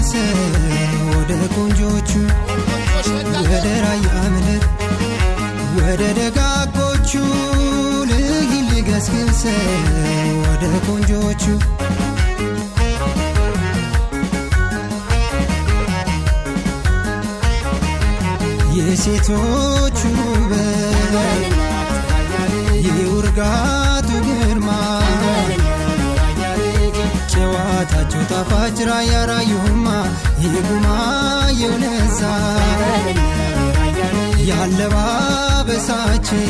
ልገስግስ ወደ ቆንጆቹ ወደ ራያ ምድር ወደ ደጋጎቹ ልገስግስ ወደ ቆንጆቹ የሴቶቹ ውበት የውርጋቱ ግርማ ጨዋታቸው ጣፋጭ ራያ ራዩማ የጉማ የውነዛ ያለባበሳችን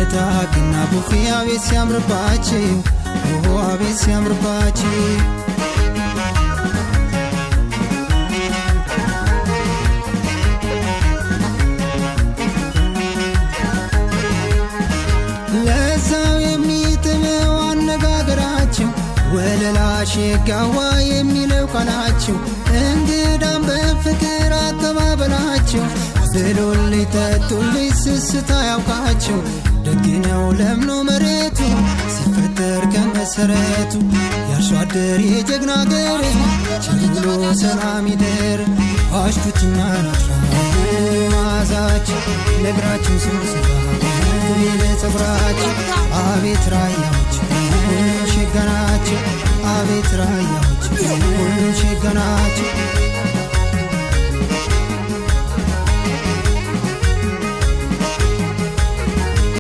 እታግና ቡፌ አቤት ሲያምርባቸው አቤት ሲያምርባቸው ለዛው የሚጥመው አነጋገራቸው ወለላ ሸጋዋ የሚለው ቃላቸው እንግዳም በፍቅር አቀባበላቸው ብሉልኝ ጠጡልኝ ስስት አያውቃቸው ደግነው ለምኖ መሬቱ ሲፈጠር ከመሰረቱ ያርሶ አደር የጀግና ገሬ ቸር ብሎ ሰላም ይደር አሽቱችኛ ናቸው ማዛቸው ነግራችን ስንስራ ግቤለ ጸጉራቸው አቤት ራያዎች ሸጋናቸው አቤት ራያዎች ሁሉ ሸጋናቸው